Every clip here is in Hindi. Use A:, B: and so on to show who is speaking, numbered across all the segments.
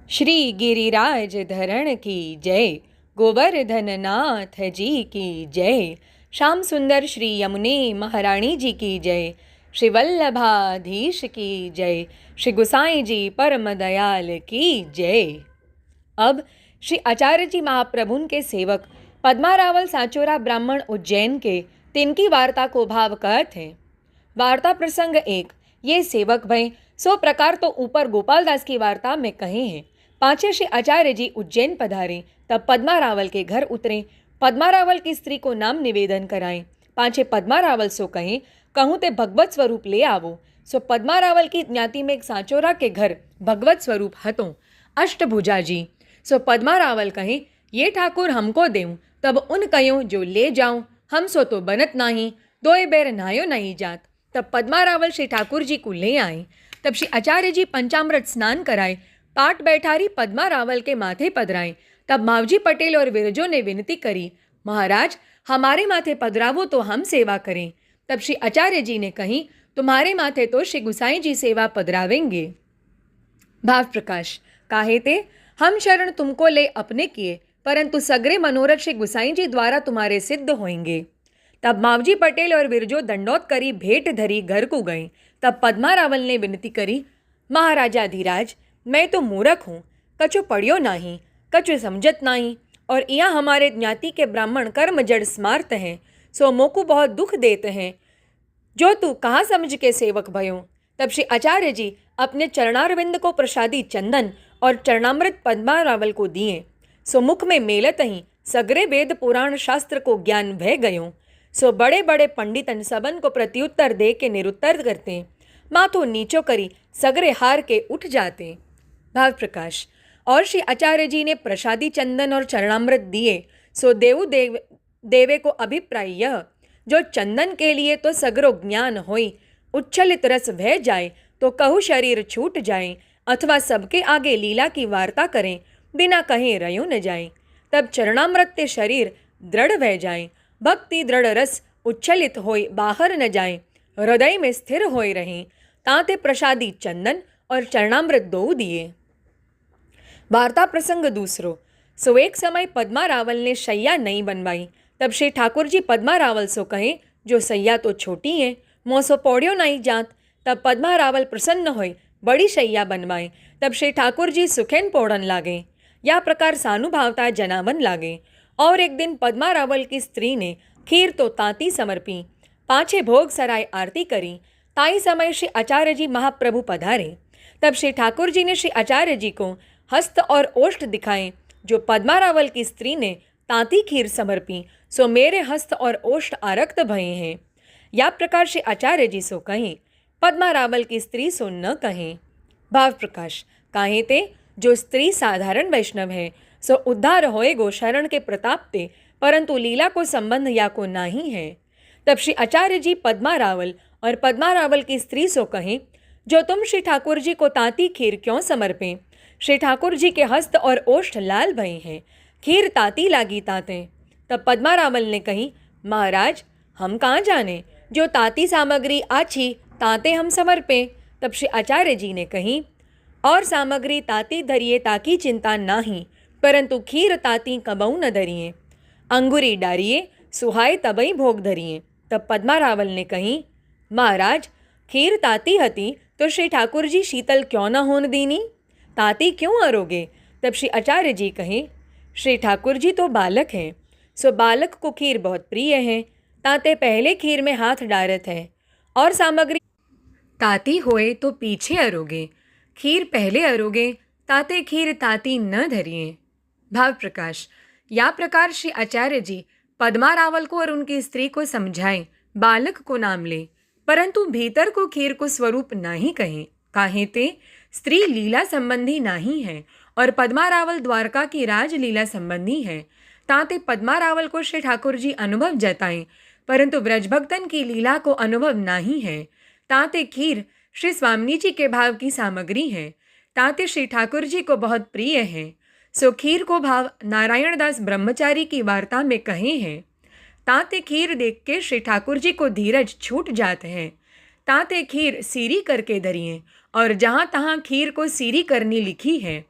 A: श्री गिरिराज धरण की जय, गोवर्धन नाथ जी की जय, श्याम सुंदर श्री यमुने महारानी जी की जय, श्री वल्लभाधीश की जय, श्री गुसाई जी परम दयाल की जय। अब श्री आचार्य जी महाप्रभुन के सेवक पद्मारावल सांचोरा ब्राह्मण उज्जैन के तिनकी वार्ता को भाव कहते हैं। वार्ता प्रसंग 1। ये सेवक भय 100 प्रकार तो ऊपर गोपालदास की वार्ता में कहे हैं। पांचे श्री आचार्य जी उज्जैन पधारे, तब पद्मारावल के घर उतरे, पद्मारावल की स्त्री को नाम निवेदन कराएं। पांचे पद्मारावल सो कहें, कहूँ ते भगवत स्वरूप ले आवो। सो पद्मारावल की ज्ञाति में एक सांचोरा के घर भगवत स्वरूप हतो अष्टभुजा जी। सो पद्मारावल कहें, ये ठाकुर हमको देऊँ। तब उन कहो, जो ले जाऊँ, हम सो तो बनत नाही, दोए बेर नायो नहीं जात। तब पद्मारावल श्री ठाकुर जी को ले आए। तब श्री आचार्य जी पंचामृत स्नान कराए, पाट बैठारी पद्मारावल के माथे पधराए। तब मावजी पटेल और विरजो ने विनती करी, महाराज हमारे माथे पधरावो तो हम सेवा करें। तब श्री आचार्य जी ने कही, तुम्हारे माथे तो श्री गुसाई जी सेवा पधरावेंगे। भाव प्रकाश काहे ते, हम शरण तुमको ले अपने किए, परंतु सगरे मनोरथ श्री गुसाई जी द्वारा तुम्हारे सिद्ध होंगे। तब मावजी पटेल और विरजो दंडोत करी भेंट धरी घर को गए। तब पद्मारावल ने विनती करी, महाराजा धीराज मैं तो मूर्ख हूँ, कछु पढ़ियो नहीं, कछु समझत नहीं, और यहाँ हमारे ज्ञाति के ब्राह्मण कर्म जड़ स्मार्त हैं, सो मोको बहुत दुख देते हैं, जो तू कहाँ समझ के सेवक भयो। तब श्री आचार्य जी अपने चरणारविंद को प्रसादी चंदन और चरणामृत पद्मारावल को दिए। सो मुख में मेलत ही सगरे वेद पुराण शास्त्र को ज्ञान भय गयो। सो बड़े बड़े पंडितन सबन को प्रत्युत्तर दे के निरुत्तर करते, माथो नीचो करी सगरे हार के उठ जाते। भाव प्रकाश और श्री आचार्य जी ने प्रसादी चंदन और चरणामृत दिए। सो देवे को अभिप्राय यह, जो चंदन के लिए तो सगरो ज्ञान होई, उच्छलित रस भय जाए तो कहु शरीर छूट जाए, अथवा सबके आगे लीला की वार्ता करें, बिना कहे रयो न जाए। तब चरणामृत ते शरीर दृढ़ भय जाए, भक्ति दृढ़ रस उच्छलित होई बाहर न जाए, हृदय में स्थिर होए रहें। ताते प्रसादी चंदन और चरणामृत दो दिए। वार्ता प्रसंग 2। सो एक समय पद्मारावल ने शैया नहीं बनवाई। तब श्री ठाकुर जी पद्मारावल सो कहे, जो सैया तो छोटी है, मों सो पौड़ियो नहीं जात। तब पद्मारावल प्रसन्न होए, बड़ी शैया बनवाए। तब श्री ठाकुर जी सुखेन पौड़न लागे, या प्रकार सानुभावता जनावन लागे। और एक दिन पद्मारावल की स्त्री ने खीर तो तांती समर्पी, पांचे भोग सराय आरती करी। ताई समय श्री आचार्य जी महाप्रभु पधारे। तब श्री ठाकुर जी ने श्री आचार्य जी को हस्त और ओष्ठ दिखाए। जो पद्मारावल की स्त्री ने तांती खीर समर्पी, सो मेरे हस्त और ओष्ठ आरक्त भये हैं। या प्रकार श्री आचार्य जी सो कहें, पद्मारावल की स्त्री सो न कहें। भाव प्रकाश काहे ते, जो स्त्री साधारण वैष्णव है, सो उद्धार होएगो शरण के प्रताप ते, परंतु लीला को संबंध या को नहीं है। तब श्री आचार्य जी पद्मारावल और पद्मारावल की स्त्री सो कहें, जो तुम श्री ठाकुर जी को तांती खीर क्यों समर्पें। श्री ठाकुर जी के हस्त और ओष्ठ लाल भये हैं, खीर ताती लागी ताते। तब पद्मारावल ने कही, महाराज हम कहाँ जाने, जो ताती सामग्री आछी ताते हम समर्पें। तब श्री आचार्य जी ने कही, और सामग्री ताती धरिए ताकि चिंता नाही, परंतु खीर ताती कबऊ न धरिए। अंगुरी डारिए सुहाय तबई भोग धरिए। तब पद्मारावल ने कही, महाराज खीर ताती हती तो श्री ठाकुर जी शीतल क्यों न होन दीनी, ताती क्यों अरोगे। तब श्री आचार्य जी कहें, श्री ठाकुर जी तो बालक हैं, सो बालक को खीर बहुत प्रिय है, ताते पहले खीर में हाथ डारत है, और सामग्री ताती होए तो पीछे अरोगे, खीर पहले अरोगे, ताते खीर ताती न धरिए। भाव प्रकाश या प्रकार श्री आचार्य जी पद्मारावल को और उनकी स्त्री को समझाएं, बालक को नाम ले, परंतु भीतर को खीर को स्वरूप नहीं कहें। काहे ते, स्त्री लीला संबंधी नहीं है, और पद्मारावल द्वारका की राजलीला संबंधी है। ताते पद्मारावल को श्री ठाकुर जी अनुभव जताएं, परंतु ब्रजभक्तन की लीला को अनुभव नहीं है। ताते खीर श्री स्वामी जी के भाव की सामग्री है, ताते श्री ठाकुर जी को बहुत प्रिय है। सो खीर को भाव नारायण दास ब्रह्मचारी की वार्ता में कहे हैं। ताते खीर देख के श्री ठाकुर जी को धीरज छूट जाते हैं। ताते खीर सीरी करके धरिए, और जहाँ तहाँ खीर को सीरी करनी लिखी है,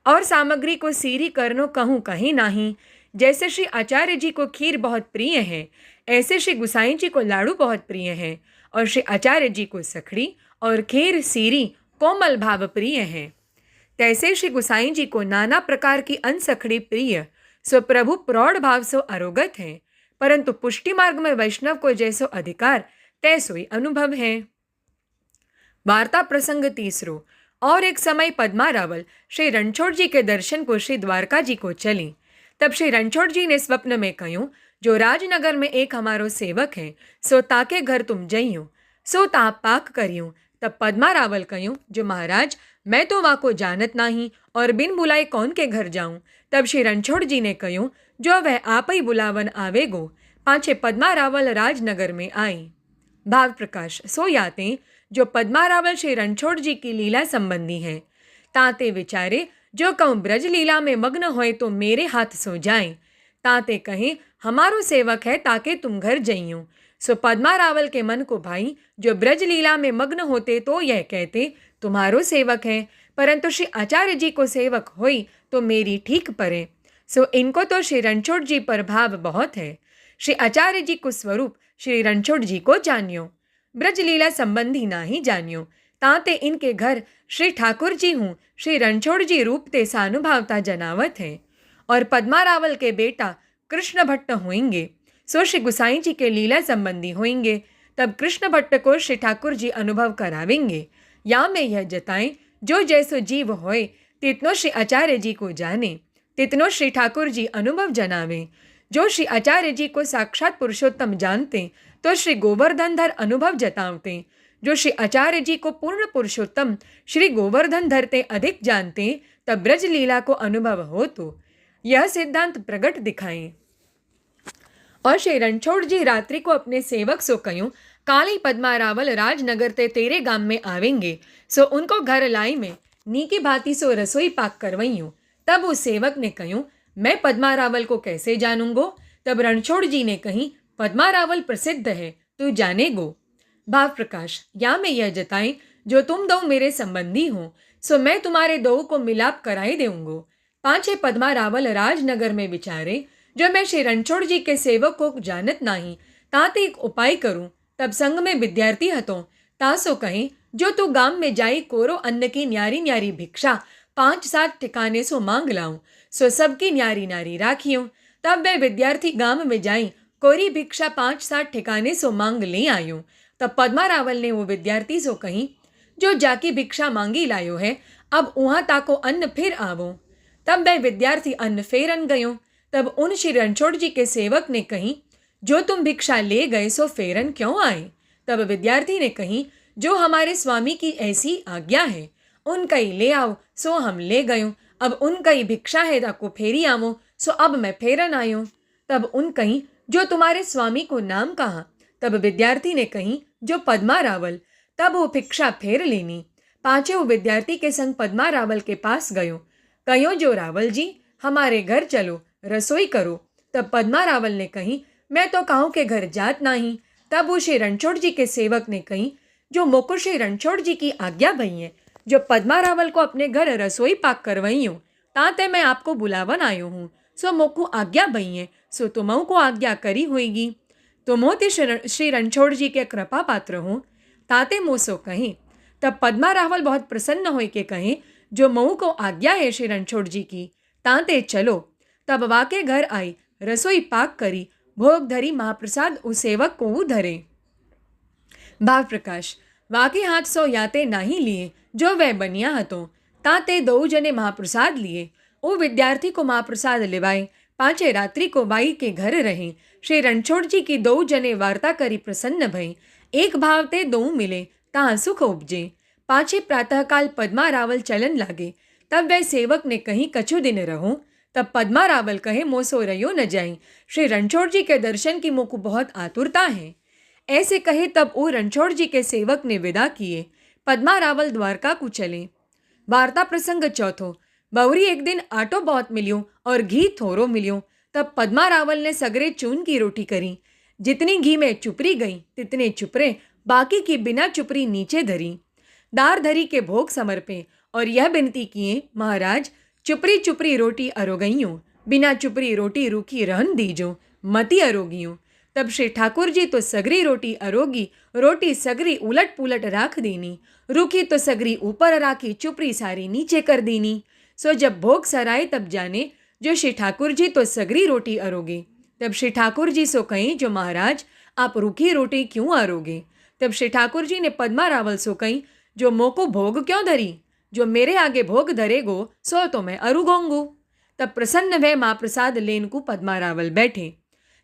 A: और सामग्री को सीरी करनो कहूँ कहीं नाही। जैसे श्री आचार्य जी को खीर बहुत प्रिय है, ऐसे श्री गुसाई जी को लाड़ू बहुत प्रिय है, और श्री आचार्य जी को सखड़ी और खीर सीरी कोमल भाव प्रिय है। तैसे श्री गुसाई जी को नाना प्रकार की अनसखड़ी प्रिय, सो प्रभु प्रौढ़ भाव सो अरोगत है, परंतु पुष्टि मार्ग में वैष्णव को जैसो अधिकार तैसो ही अनुभव है। वार्ता प्रसंग तीसरो। और एक समय पद्मा रावल श्री रणछोड़ जी के दर्शन को श्री द्वारका जी को चली। तब श्री रणछोड़ जी ने स्वप्न में कहूं, जो राजनगर में एक हमारो सेवक है, सो ताके घर तुम जइयो, सो ताप पाक करियो। तब पद्मा रावल कहूं, जो महाराज मैं तो वहाँ को जानत नहीं, और बिन बुलाए कौन के घर जाऊं। तब श्री रणछोड़ जी ने कहूं, जो वह आप ही बुलावन आवेगो। पाछे पद्मा रावल राजनगर में आई। भाव प्रकाश। सो याते जो पद्मा रावल श्री रणछोड़ जी की लीला संबंधी है, ताते विचारे जो कहूँ ब्रज लीला में मग्न होए तो मेरे हाथ सो जाए। ताते कहें हमारो सेवक है, ताके तुम घर जइयो। सो पद्मा रावल के मन को भाई, जो ब्रज लीला में मग्न होते तो यह कहते तुम्हारो सेवक है, परंतु श्री आचार्य जी को सेवक होई तो मेरी ठीक परे। सो इनको तो श्री रणछोड़ जी पर भाव बहुत है। श्री आचार्य जी को स्वरूप श्री रणछोड़ जी को जानियो, ब्रज लीला संबंधी ना ही जानियो। ताते इनके घर श्री ठाकुर जी हूँ श्री रणछोड़ जी रूप ते सानुभावता जनावत है, और पद्मा रावल के बेटा कृष्ण भट्ट होंगे, सो श्री गुसाई जी के लीला संबंधी होंगे। तब कृष्ण भट्ट को श्री ठाकुर जी अनुभव करावेंगे। या में यह जताएं, जो जैसो जीव होए तितनो श्री आचार्य जी को जाने, तितनो श्री ठाकुर जी अनुभव जनावे। जो श्री आचार्य जी को साक्षात पुरुषोत्तम जानते तो श्री गोवर्धन धर अनुभव जतावते। जो श्री आचार्य जी को पूर्ण पुरुषोत्तम श्री गोवर्धन धरते अधिक जानते, तब ब्रज लीला को अनुभव हो तो यह सिद्धांत प्रकट दिखाएं। और श्री रणछोड़ जी रात्रि को अपने सेवक सो कहूं, काली पद्मा रावल राजनगर ते तेरे गांव में आवेंगे, सो उनको घर लाई में नीकी भांति सो रसोई पाक करवइयूं। तब उस सेवक ने कहूं, मैं पद्मा रावल को कैसे जानूंगो। तब रणछोड़ जी ने कही, पद्मा रावल प्रसिद्ध है, तू जानेगो। भाव प्रकाश। या मैं यह जताएं, जो तुम दो मेरे संबंधी हो, सो मैं तुम्हारे दो को मिलाप कराई देऊंगो। पांचे पद्मा रावल राजनगर में विचारे, जो मैं श्री रणछोड़ जी के सेवक को जानत नहीं, ताते एक उपाय करूं। तब संग में विद्यार्थी हतो, तासो कहे, जो तू गांव में जाई कोरो अन्न की न्यारी न्यारी भिक्षा 5-7 ठिकाने सो मांग लाऊं, सो सबकी न्यारी नारी राखियो। तब वह विद्यार्थी गांव में जाई कोरी भिक्षा 5-7 ठिकाने सो मांग ले आयो। तब पद्मा रावल ने वो विद्यार्थी सो कही, जो जाकी भिक्षा मांगी लायो है, अब उहाँ ताको अन्न फिर आवो। तब वह विद्यार्थी अन्न फेरन गयो। तब उन श्री रणछोड़ जी के सेवक ने कही, जो तुम भिक्षा ले गए सो फेरन क्यों आए। तब विद्यार्थी ने कही, जो हमारे स्वामी की ऐसी आज्ञा है, उनका ही ले आओ, सो हम ले गयो। अब उनका ही भिक्षा है, ताको फेरी आवो, सो अब मैं फेरन आयो। तब उन कही, जो तुम्हारे स्वामी को नाम कहा। तब विद्यार्थी ने कही, जो पद्मा रावल। तब वो भिक्षा फेर लेनी। पांचे वो विद्यार्थी के संग पद्मा रावल के पास गयो, कहो, जो रावल जी हमारे घर चलो, रसोई करो। तब पद्मा रावल ने कही, मैं तो काहू के घर जात नहीं। तब वो श्री रणछोड़ जी के सेवक ने कही, जो मोको श्री रणछोड़ जी की आज्ञा भई है, जो पद्मा रावल को अपने घर रसोई पाक करवई हूँ, ताते मैं आपको बुलावन आयो हूँ, सो मोको आज्ञा भई है, सो तुमऊ को आज्ञा करी होगी। तुमो ते श्री रणछोड़ जी के कृपा पात्र हो, ताते मोसो कहें। तब पद्मा रावल बहुत प्रसन्न हो के कहें, जो मऊ को आज्ञा है श्री रणछोड़ जी की, ताते चलो। तब वाके घर आई, रसोई पाक करी, भोग धरी, महाप्रसाद उस सेवक को धरे। भाव प्रकाश। वाके हाथ सो याते नाही लिए, जो वह बनिया हतो, ताते दो जने महाप्रसाद लिए। वो विद्यार्थी को महाप्रसाद लिवाए। पांचे रात्रि को बाई के घर रहे। श्री रणछोड़ जी की दो जने वार्ता करी प्रसन्न भई। एक भाव ते दो मिले, तहाँ सुख उपजे। पांचे प्रातःकाल पद्मा रावल चलन लागे। तब वह सेवक ने कहीं कछु दिन रहो। तब पद्मा रावल कहे, मोसो रयो न जाई, श्री रणछोड़ जी के दर्शन की मोको बहुत आतुरता है। ऐसे कहे तब वो रणछोड़ जी के सेवक ने विदा किए। पद्मा रावल द्वारका को चले। वार्ता प्रसंग चौथो। बवरी एक दिन आटो बहुत मिलियो और घी थोरो मिलियो। तब पद्मा रावल ने सगरे चून की रोटी करी। जितनी घी में चुपरी गई, तितने चुपरे, बाकी की बिना चुपरी नीचे धरी। दार धरी के भोग समर्पे और यह विनती किए, महाराज चुपरी चुपरी रोटी अरोगइयों, बिना चुपरी रोटी रूखी रहन दीजो, मती अरोगियों। तब श्री ठाकुर जी तो सगरी रोटी अरोगी, रोटी सगरी उलट पुलट राख दीनी, रूखी तो सगरी ऊपर राखी, चुपरी सारी नीचे कर दीनी। सो जब भोग सराय तब जाने, जो श्री ठाकुर जी तो सगरी रोटी अरोगे। तब श्री ठाकुर जी सो कहीं, जो महाराज आप रूखी रोटी क्यों अरोगे। तब श्री ठाकुर जी ने पद्मा रावल सो कहीं, जो मोको भोग क्यों धरी, जो मेरे आगे भोग धरेगो सो तो मैं अरुगोंगू। तब प्रसन्न वे माँ प्रसाद लेन को पद्मा रावल बैठे।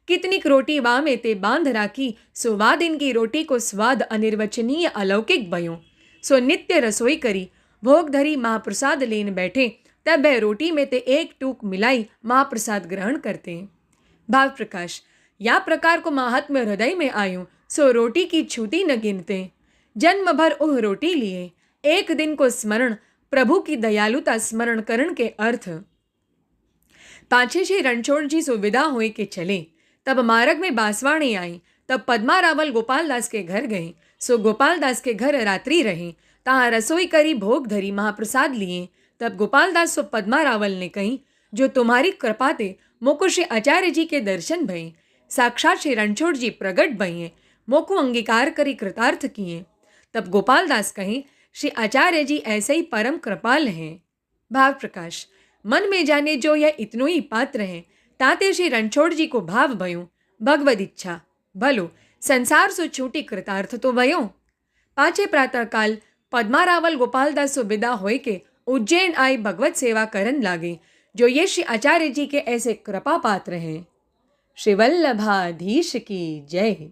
A: कितनीक रोटी वा में ते बांध राखी, सो वा दिन की रोटी को स्वाद अनिर्वचनीय अलौकिक भयो। सो नित्य रसोई करी, भोग धरी महाप्रसाद लेन बैठे। तब वह रोटी में ते एक टूक मिलाई महाप्रसाद ग्रहण करते। भाव प्रकाश। या प्रकार को महात्म्य हृदय में आयो, सो रोटी की छूती न गिनते। जन्म भर ओह रोटी लिए, एक दिन को स्मरण, प्रभु की दयालुता स्मरण करण के अर्थ। पाछे श्री रणछोड़ जी सो विदा हुए के चले। तब मार्ग में बांसवाणी आई। तब पद्मा रावल गोपाल दास के घर गए। सो गोपाल दास के घर रात्रि रहे, तहाँ रसोई करी, भोग धरी, महाप्रसाद लिए। तब गोपाल दास सो पद्मा रावल ने कही, जो तुम्हारी कृपा ते मोको श्री आचार्य जी के दर्शन भये, साक्षात श्री रणछोड़ जी प्रगट भये, मोको अंगीकार करी कृतार्थ किए। तब गोपाल दास कहे, श्री आचार्य जी ऐसे ही परम कृपाल हैं। भाव प्रकाश। मन में जाने जो यह इतनो ही पात्र है, ताते श्री रणछोड़ जी को भाव भयो, भगवद इच्छा भलो संसार सो छूटी कृतार्थ तो भयो। पाछे प्रातःकाल पद्मा रावल गोपाल दास सो विदा होए के उज्जैन आई भगवत सेवा करन लागे, जो ये श्री आचार्य जी के ऐसे कृपा पात्र हैं। श्री वल्लभाधीश की जय।